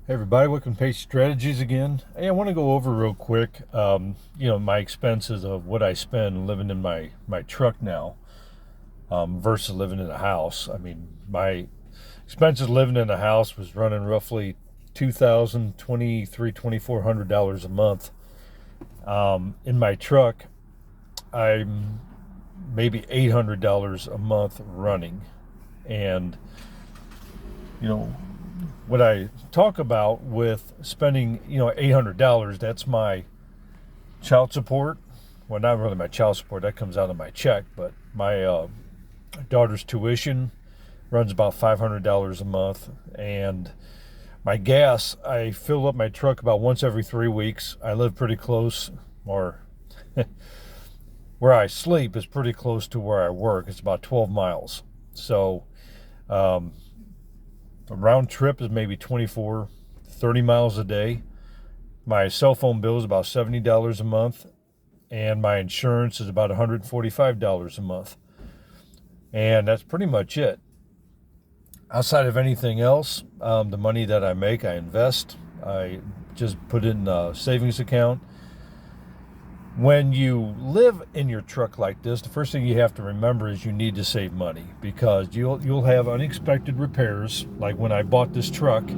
Hey everybody, welcome to Pace Strategies again. Hey, I want to go over real quick, my expenses of what I spend living in my truck now versus living in a house. I mean, my expenses living in a house was running roughly $2,400 a month. In my truck, I'm maybe $800 a month running, and you know what I talk about with spending, $800, that's my child support. Well, not really my child support, that comes out of my check, but my daughter's tuition runs about $500 a month. And my gas, I fill up my truck about once every 3 weeks. I live pretty close, or where I sleep is pretty close to where I work. It's about 12 miles. So, um, a round trip is maybe 24, 30 miles a day. My cell phone bill is about $70 a month, and my insurance is about $145 a month. And that's pretty much it. Outside of anything else, the money that I make, I invest. I just put in a savings account. When you live in your truck like this, the first thing you have to remember is you need to save money, because you'll have unexpected repairs. Like when I bought this truck, it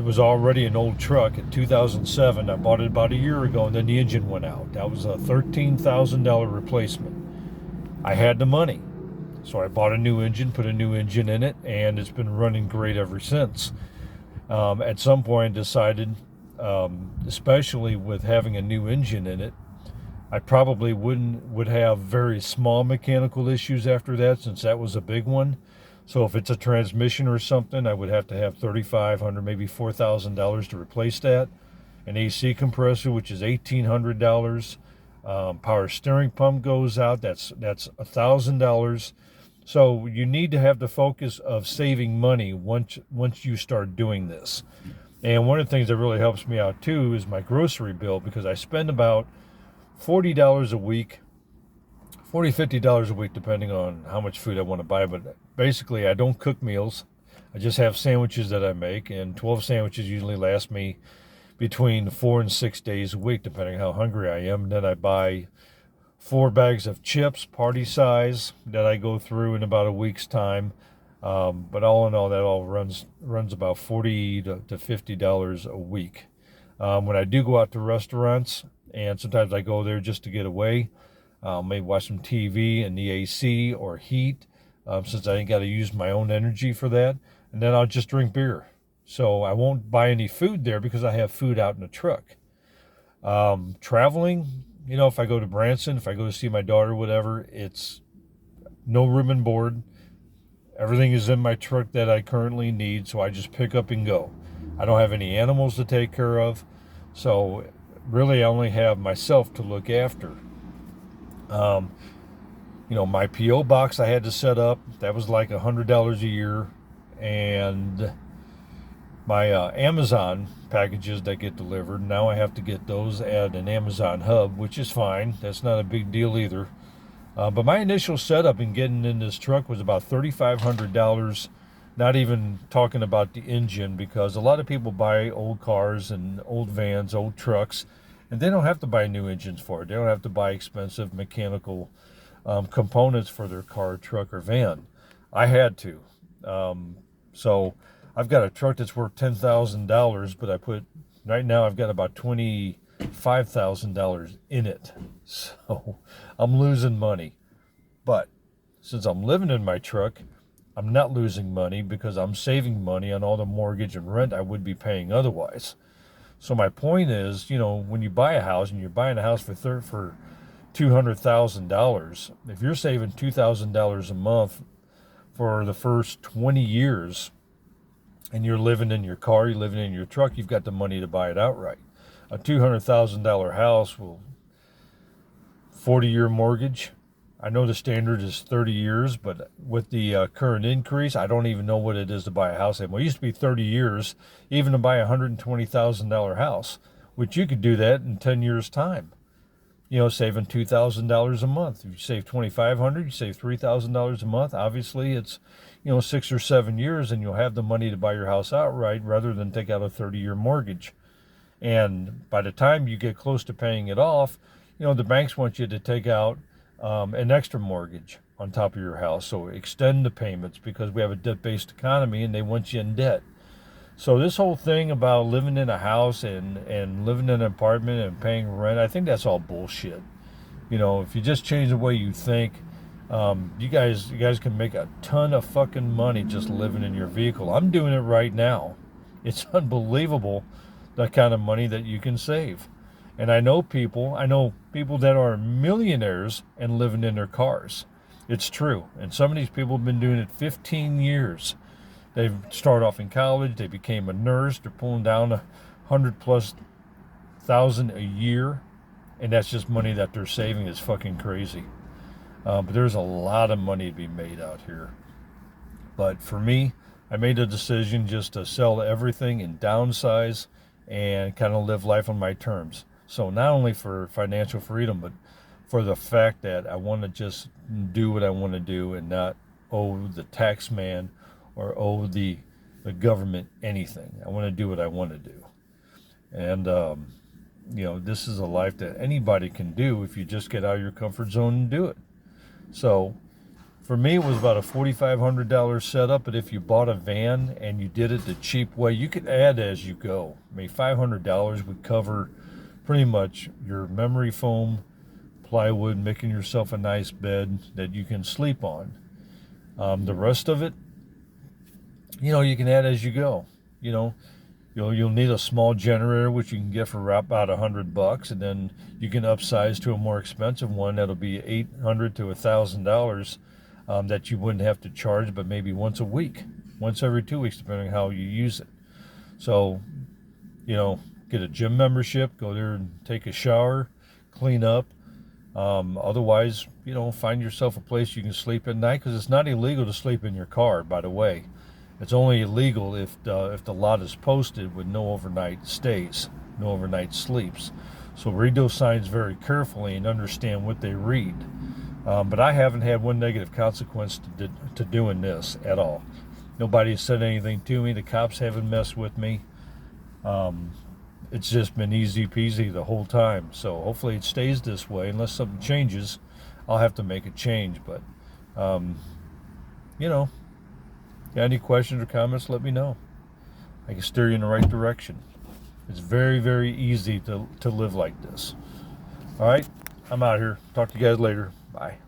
was already an old truck in 2007. I bought it about a year ago, and then the engine went out. That was a $13,000 replacement. I had the money, so I bought a new engine, put a new engine in it, and it's been running great ever since. At some point, I decided, especially with having a new engine in it, I probably would have very small mechanical issues after that, since that was a big one. So if it's a transmission or something, I would have to have $3,500, maybe $4,000 to replace that. An AC compressor, which is $1,800. Power steering pump goes out. That's $1,000. So you need to have the focus of saving money once you start doing this. And one of the things that really helps me out too is my grocery bill, because I spend about $40 a week, $50 a week, depending on how much food I want to buy. But basically, I don't cook meals. I just have sandwiches that I make, and 12 sandwiches usually last me between 4 and 6 days a week, depending how hungry I am. And then I buy 4 bags of chips, party size, that I go through in about a week's time. But all in all, that all runs about $40 to $50 a week. When I do go out to restaurants, and sometimes I go there just to get away, maybe watch some TV in the AC or heat, since I ain't got to use my own energy for that. And then I'll just drink beer. So I won't buy any food there because I have food out in the truck. Traveling, if I go to Branson, if I go to see my daughter, whatever, it's no room and board. Everything is in my truck that I currently need, so I just pick up and go. I don't have any animals to take care of, so really I only have myself to look after. My P.O. box I had to set up, that was like $100 a year. And my Amazon packages that get delivered, now I have to get those at an Amazon hub, which is fine. That's not a big deal either. But my initial setup in getting in this truck was about $3,500, not even talking about the engine, because a lot of people buy old cars and old vans, old trucks, and they don't have to buy new engines for it. They don't have to buy expensive mechanical components for their car, truck, or van. I had to. So I've got a truck that's worth $10,000, but right now I've got about $25,000 in it. So I'm losing money. But since I'm living in my truck, I'm not losing money, because I'm saving money on all the mortgage and rent I would be paying otherwise. So my point is, when you buy a house, and you're buying a house for $200,000, if you're saving $2,000 a month for the first 20 years, and you're living in your car, you're living in your truck, you've got the money to buy it outright. A $200,000 house will 40-year mortgage. I know the standard is 30 years, but with the current increase, I don't even know what it is to buy a house anymore. It used to be 30 years, even to buy a $120,000 house, which you could do that in 10 years' time. Saving $2,000 a month. If you save $2,500, you save $3,000 a month. Obviously, it's, 6 or 7 years, and you'll have the money to buy your house outright rather than take out a 30-year mortgage. And by the time you get close to paying it off, the banks want you to take out an extra mortgage on top of your house. So extend the payments, because we have a debt-based economy and they want you in debt. So this whole thing about living in a house and living in an apartment and paying rent, I think that's all bullshit. If you just change the way you think, you guys can make a ton of fucking money just living in your vehicle. I'm doing it right now. It's unbelievable the kind of money that you can save. And I know people that are millionaires and living in their cars. It's true. And some of these people have been doing it 15 years. They start off in college, they became a nurse, they're pulling down $100,000+ a year, and that's just money that they're saving. Is fucking crazy. But there's a lot of money to be made out here. But for me, I made a decision just to sell everything and downsize and kind of live life on my terms. So not only for financial freedom, but for the fact that I want to just do what I want to do and not owe the tax man or owe the government anything. I want to do what I want to do. And, this is a life that anybody can do if you just get out of your comfort zone and do it. So for me, it was about a $4,500 setup, but if you bought a van and you did it the cheap way, you could add as you go. I mean, $500 would cover pretty much your memory foam, plywood, making yourself a nice bed that you can sleep on. The rest of it, you can add as you go. You'll need a small generator, which you can get for about $100, and then you can upsize to a more expensive one that'll be $800 to $1,000 that you wouldn't have to charge, but maybe once a week, once every 2 weeks, depending on how you use it. So, get a gym membership, go there and take a shower, clean up. Otherwise, find yourself a place you can sleep at night, because it's not illegal to sleep in your car, by the way. It's only illegal if the lot is posted with no overnight stays, no overnight sleeps. So read those signs very carefully and understand what they read. But I haven't had one negative consequence to doing this at all. Nobody has said anything to me. The cops haven't messed with me. It's just been easy peasy the whole time. So hopefully it stays this way. Unless something changes, I'll have to make a change. But, got any questions or comments, let me know. I can steer you in the right direction. It's very, very easy to live like this. All right, I'm out here. Talk to you guys later. Bye.